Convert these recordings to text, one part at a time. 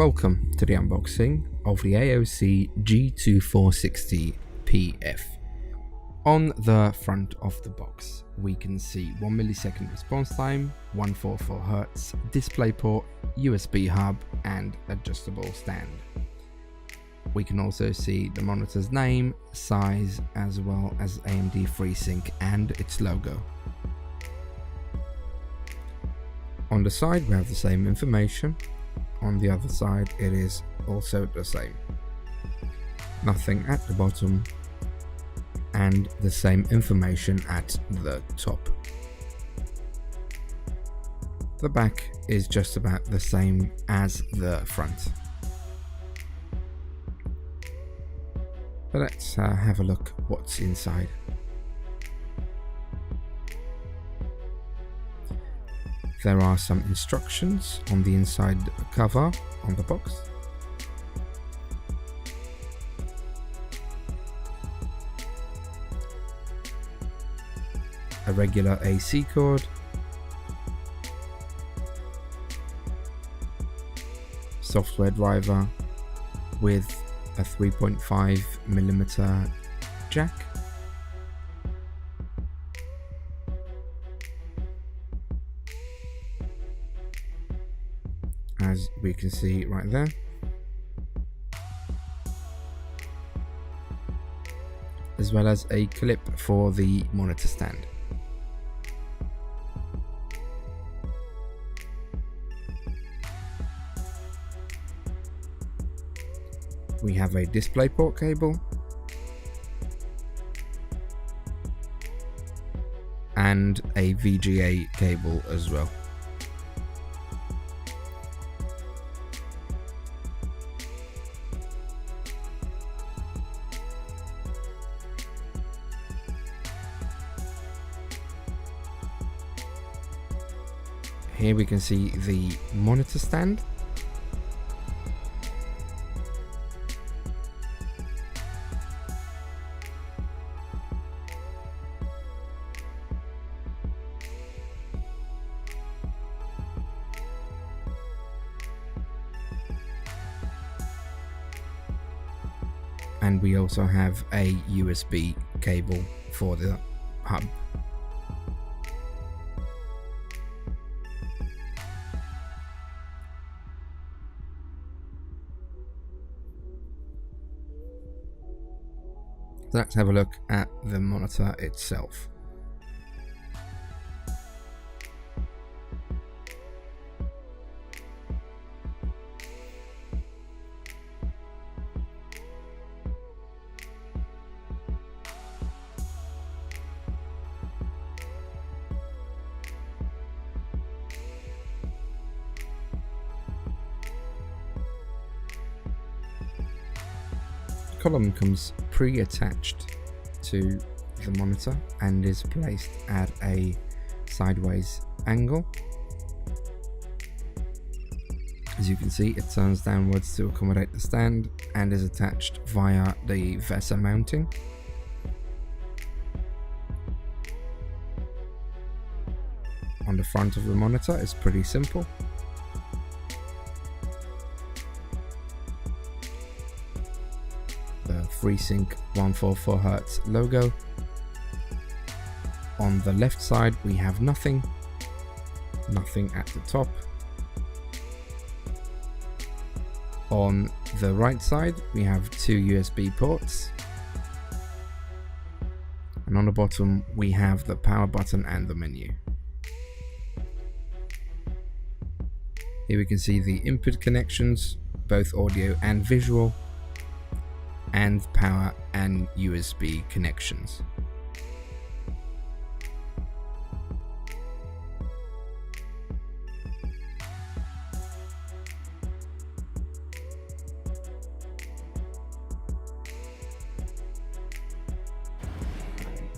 Welcome to the unboxing of the AOC G2460PF. On the front of the box, we can see 1 millisecond response time, 144Hz DisplayPort, USB hub, and adjustable stand. We can also see the monitor's name, size, as well as AMD FreeSync and its logo. On the side, we have the same information. On the other side, it is also the same. Nothing at the bottom, and the same information at the top. The back is just about the same as the front. But let's have a look what's inside. There are some instructions on the inside cover on the box. A regular AC cord, software driver with a 3.5mm jack, as we can see right there, as well as a clip for the monitor stand. We have a DisplayPort cable and a VGA cable as well. Here we can see the monitor stand. And we also have a USB cable for the hub. Let's have a look at the monitor itself. The column comes pre-attached to the monitor and is placed at a sideways angle. As you can see, it turns downwards to accommodate the stand and is attached via the VESA mounting. On the front of the monitor is pretty simple. The FreeSync 144Hz logo. On the left side we have nothing at the top. On the right side we have two USB ports, and on the bottom we have the power button and the menu. Here we can see the input connections, both audio and visual, and power and USB connections.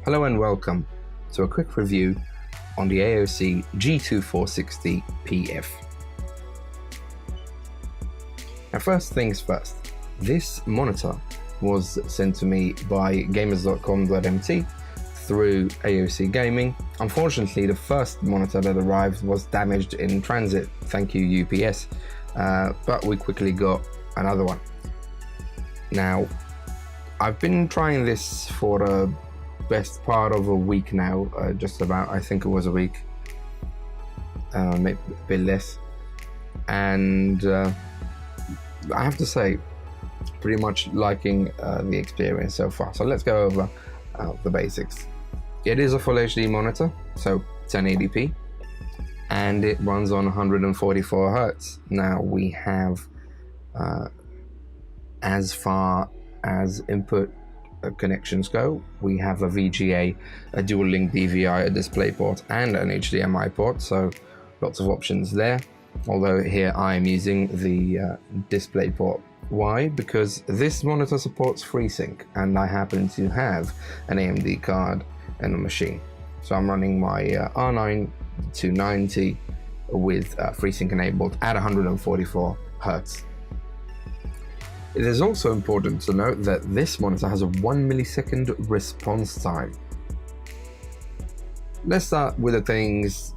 Hello and welcome to a quick review on the AOC G2460PF. Now, first things first, this monitor was sent to me by gamers.com.mt through AOC Gaming. Unfortunately, the first monitor that arrived was damaged in transit. Thank you, UPS. but we quickly got another one. Now, I've been trying this for a best part of a week now, just about, I think it was a week, maybe a bit less, and I have to say, pretty much liking the experience so far. So let's go over the basics. It is a full HD monitor, so 1080p, and it runs on 144 Hz. Now we have, as far as input connections go, we have a VGA, a dual link DVI, a DisplayPort, and an HDMI port, so lots of options there. Although here I'm using the DisplayPort. Why? Because this monitor supports FreeSync, and I happen to have an AMD card in the machine. So I'm running my R9 290 with FreeSync enabled at 144 Hz. It is also important to note that this monitor has a 1 millisecond response time. Let's start with the things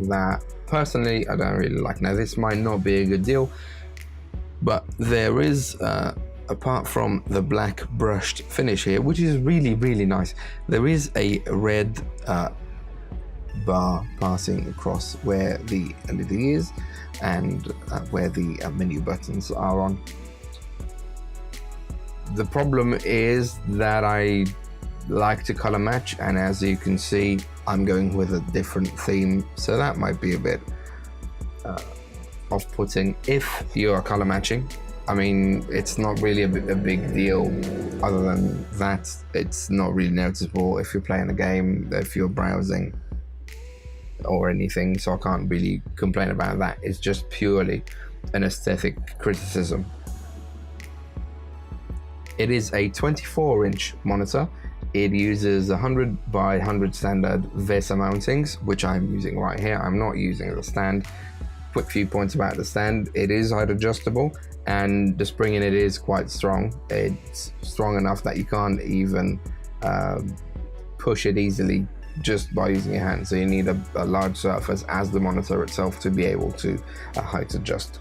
that personally I don't really like. Now, this might not be a good deal, but there is, apart from the black brushed finish here, which is really nice, there is a red bar passing across where the LED is and where the menu buttons are on. The problem is that I like to color match, and as you can see, I'm going with a different theme, so that might be a bit off-putting if you are color matching. I mean, it's not really a big deal. Other than that, it's not really noticeable if you're playing a game, if you're browsing or anything, so I can't really complain about that. It's just purely an aesthetic criticism. It is a 24-inch monitor. It uses 100 by 100 standard VESA mountings, which I'm using right here. I'm not using the stand. Quick few points about the stand. It is height adjustable, and the spring in it is quite strong. It's strong enough that you can't even push it easily just by using your hand. So you need a large surface as the monitor itself to be able to height adjust.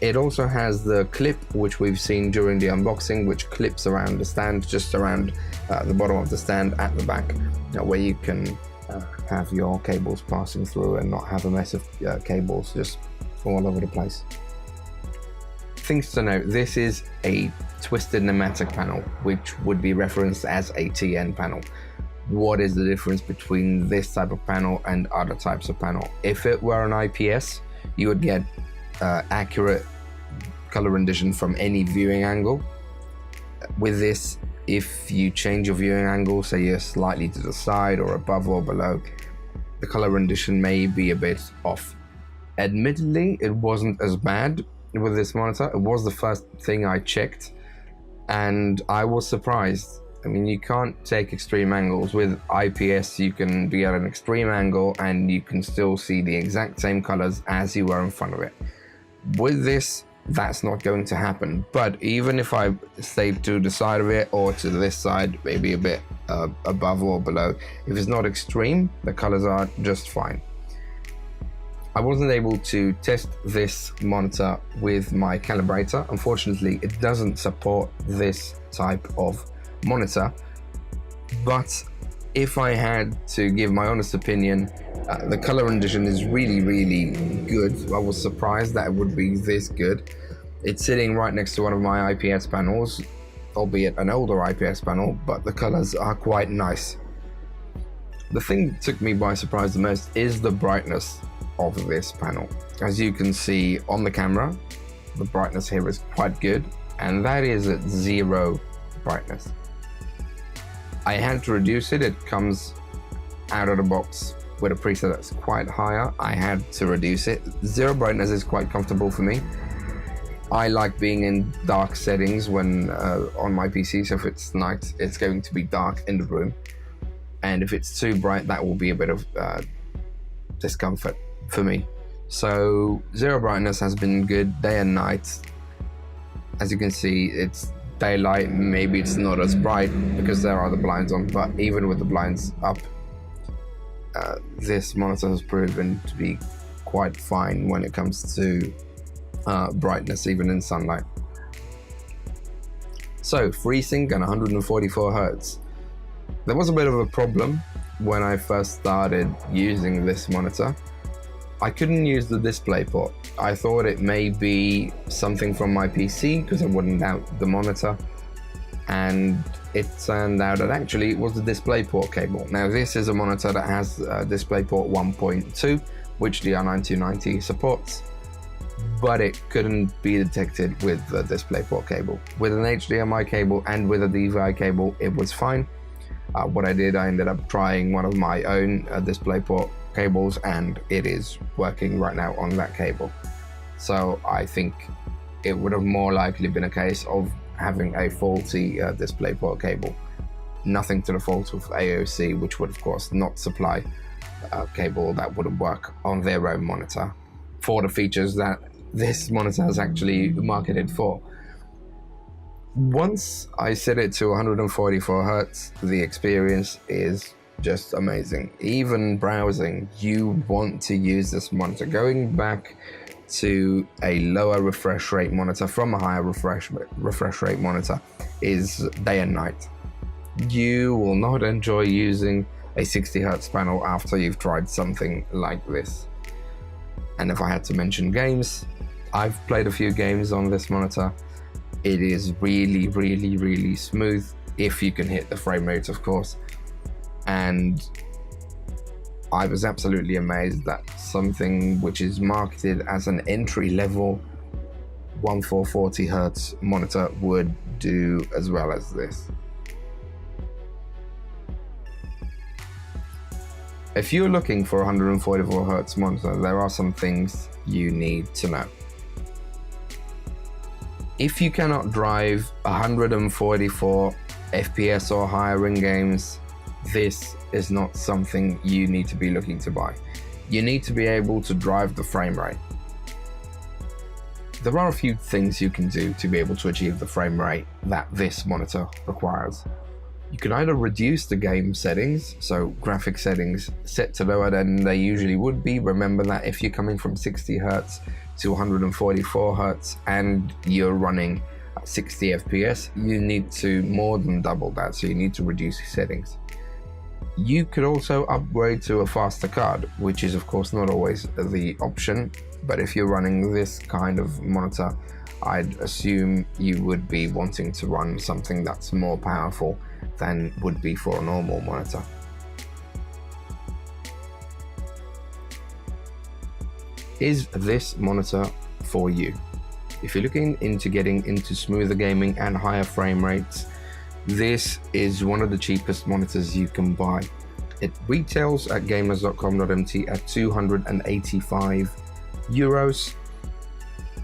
It also has the clip, which we've seen during the unboxing, which clips around the stand, just around the bottom of the stand at the back, where you can have your cables passing through and not have a mess of cables just all over the place. Things to note: this is a twisted pneumatic panel, which would be referenced as a TN panel. What is the difference between this type of panel and other types of panel? If it were an IPS, you would get accurate color rendition from any viewing angle. With this, if you change your viewing angle, say you're slightly to the side or above or below, the color rendition may be a bit off. Admittedly, it wasn't as bad with this monitor. It was the first thing I checked, and I was surprised. I mean, you can't take extreme angles. With IPS, you can be at an extreme angle and you can still see the exact same colors as you were in front of it. With this, that's not going to happen. But even if I stayed to the side of it or to this side, maybe a bit above or below, if it's not extreme, the colors are just fine. I wasn't able to test this monitor with my calibrator. Unfortunately, it doesn't support this type of monitor, but if I had to give my honest opinion, the color rendition is really good. I was surprised that it would be this good. It's sitting right next to one of my IPS panels, albeit an older IPS panel, but the colors are quite nice. The thing that took me by surprise the most is the brightness of this panel. As you can see on the camera, the brightness here is quite good, and that is at 0 brightness. I had to reduce it. It comes out of the box with a preset that's quite higher. I had to reduce it. 0 brightness is quite comfortable for me. I like being in dark settings when on my PC, so if it's night, it's going to be dark in the room. And if it's too bright, that will be a bit of discomfort for me. So 0 brightness has been good day and night. As you can see, it's daylight, maybe it's not as bright because there are the blinds on, but even with the blinds up, this monitor has proven to be quite fine when it comes to brightness even in sunlight. So FreeSync and 144Hz. There was a bit of a problem when I first started using this monitor. I couldn't use the display port. I thought it may be something from my PC because I wouldn't out the monitor, and it turned out that actually it was the DisplayPort cable. Now this is a monitor that has DisplayPort 1.2, which the R9290 supports, but it couldn't be detected with the DisplayPort cable. With an HDMI cable and with a DVI cable, it was fine. What I did, I ended up trying one of my own DisplayPort cables, and it is working right now on that cable. So I think it would have more likely been a case of having a faulty DisplayPort cable. Nothing to the fault of AOC, which would of course not supply a cable that wouldn't work on their own monitor for the features that this monitor is actually marketed for. Once I set it to 144Hz, the experience is just amazing. Even browsing, you want to use this monitor. Going back to a lower refresh rate monitor from a higher refresh rate monitor is day and night. You will not enjoy using a 60Hz panel after you've tried something like this. And if I had to mention games, I've played a few games on this monitor. It is really smooth, if you can hit the frame rate, of course. And I was absolutely amazed that something which is marketed as an entry-level 1440Hz monitor would do as well as this. If you're looking for a 144Hz monitor, there are some things you need to know. If you cannot drive 144 FPS or higher in games, this is not something you need to be looking to buy. You need to be able to drive the frame rate. There are a few things you can do to be able to achieve the frame rate that this monitor requires. You can either reduce the game settings, so graphic settings set to lower than they usually would be. Remember that if you're coming from 60Hz to 144Hz and you're running 60 FPS, you need to more than double that, so you need to reduce the settings. You could also upgrade to a faster card, which is of course not always the option, but if you're running this kind of monitor, I'd assume you would be wanting to run something that's more powerful than would be for a normal monitor. Is this monitor for you? If you're looking into getting into smoother gaming and higher frame rates, this is one of the cheapest monitors you can buy. It retails at gamers.com.mt at €285,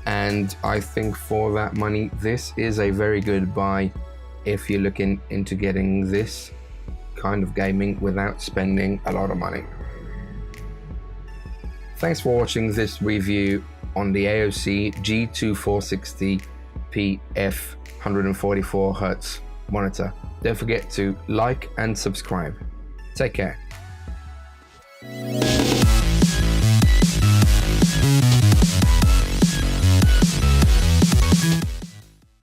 and I think for that money, this is a very good buy if you're looking into getting this kind of gaming without spending a lot of money. Thanks for watching this review on the AOC G2460PF 144Hz monitor. Don't forget to like and subscribe. Take care.